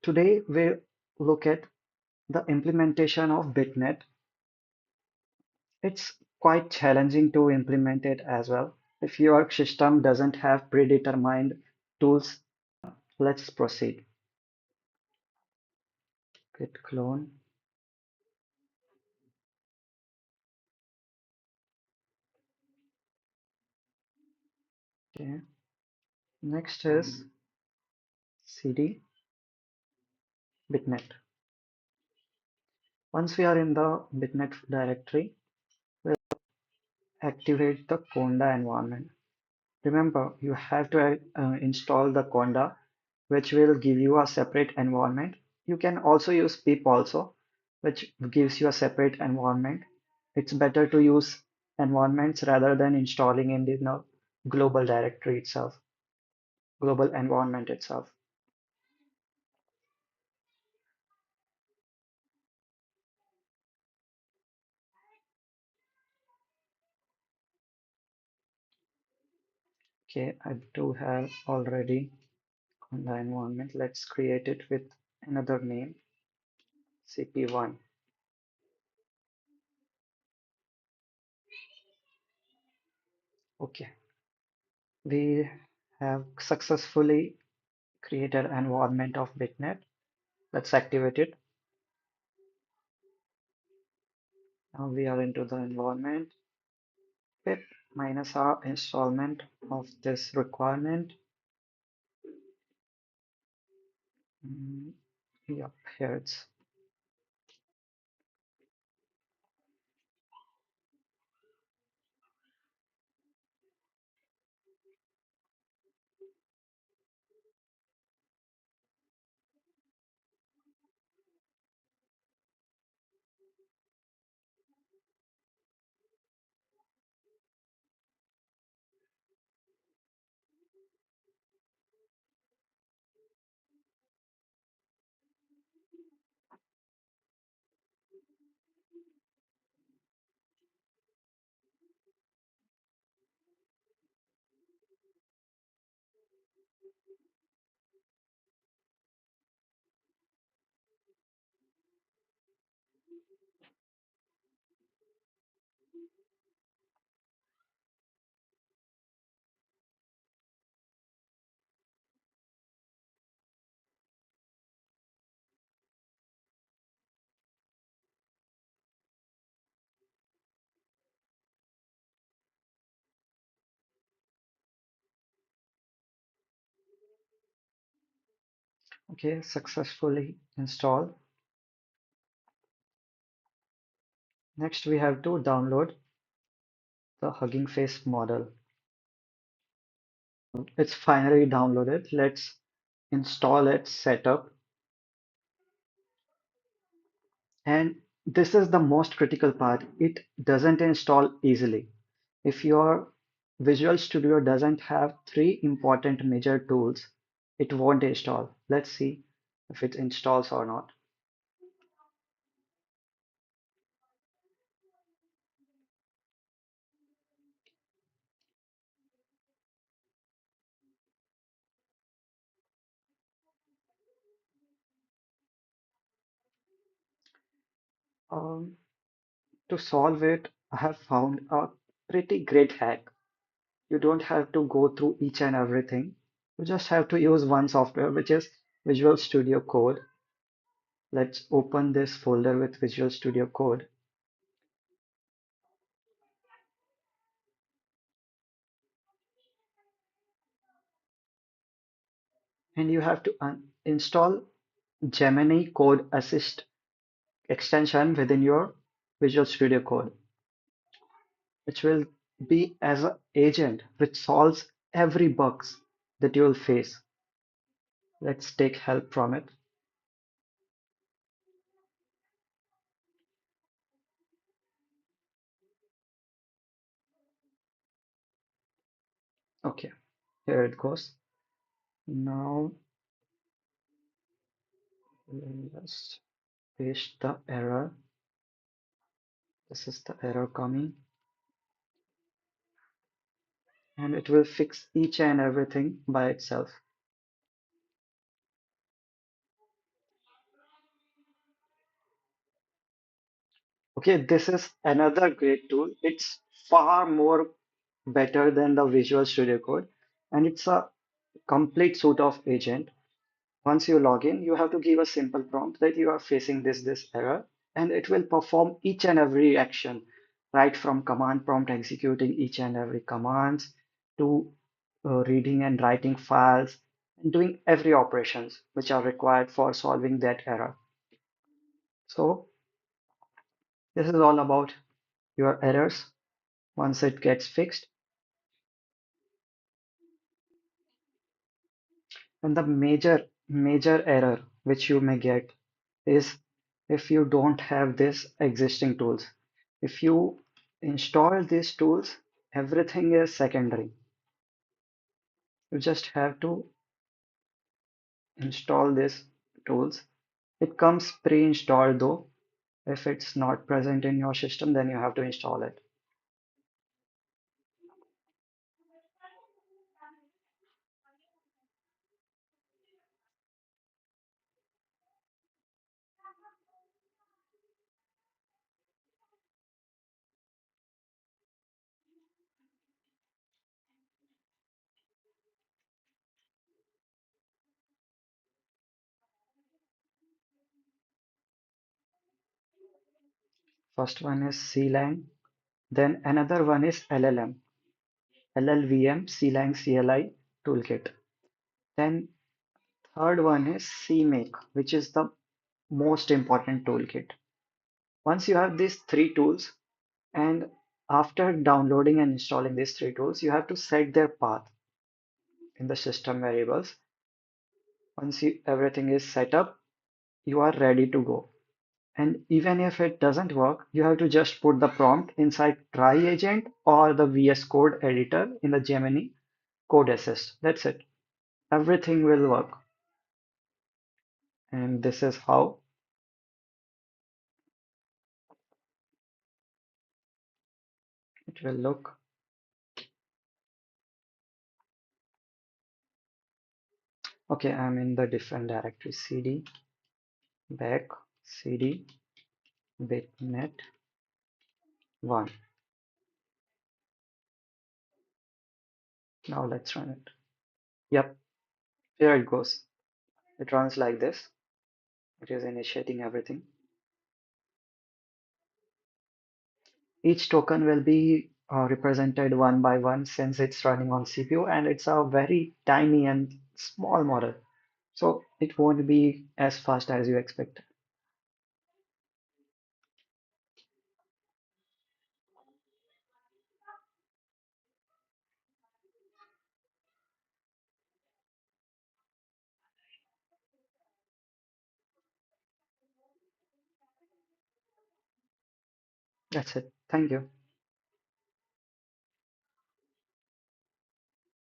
Today we look at the implementation of BitNet. It's quite challenging to implement it as well. If your system doesn't have predetermined tools, let's proceed. Git clone. Okay. Next is cd bitnet. Once we are in the bitnet directory, we'll activate the conda environment. Remember, you have to install the conda, which will give you a separate environment. You can also use pip also, which gives you a separate environment. It's better to use environments rather than installing in the global directory itself, global environment itself. Okay, I do have already conda environment. Let's create it with another name, cp1. Okay, we have successfully created an environment of BitNet. Let's activate it. Now we are into the environment. Pip minus our installment of this requirement. Mm, Yep, here it's okay, successfully installed. Next, we have to download the Hugging Face model. It's finally downloaded. Let's install its setup. And this is the most critical part. It doesn't install easily. If your Visual Studio doesn't have three important major tools, it won't install. Let's see if it installs or not. Um, to solve it, I have found a pretty great hack. You don't have to go through each and everything. You just have to use one software, which is Visual Studio Code. Let's open this folder with Visual Studio Code. And you have to install Gemini Code Assist extension within your Visual Studio Code, which will be as an agent which solves every bugs that you will face. Let's take help from it. Okay, here it goes. Now let's paste the error. This is the error coming, and it will fix each and everything by itself. Okay, this is another great tool. It's far more better than the Visual Studio Code, and it's a complete suite of agent. Once you log in, you have to give a simple prompt that you are facing this error, and it will perform each and every action, right from command prompt executing each and every commands to reading and writing files and doing every operations which are required for solving that error. So this is all about your errors. Once it gets fixed, and the major error which you may get is if you don't have this existing tools. If you install these tools, everything is secondary. You just have to install these tools. It comes pre-installed though. If it's not present in your system, then you have to install it. First one is CLang, then another one is LLM, LLVM, CLang CLI toolkit. Then third one is CMake, which is the most important toolkit. Once you have these three tools, and after downloading and installing these three tools, you have to set their path in the system variables. Once everything is set up, you are ready to go. And even if it doesn't work, you have to just put the prompt inside TRAE agent or the VS Code editor in the Gemini code assist. That's it. Everything will work. And this is how it will look. Okay, I'm in the different directory cd back cd bitnet 1. Now let's run it. Yep, here it goes. It runs like this. It is initiating everything. Each token will be represented one by one since it's running on CPU, and it's a very tiny and small model. So it won't be as fast as you expect. That's it. Thank you.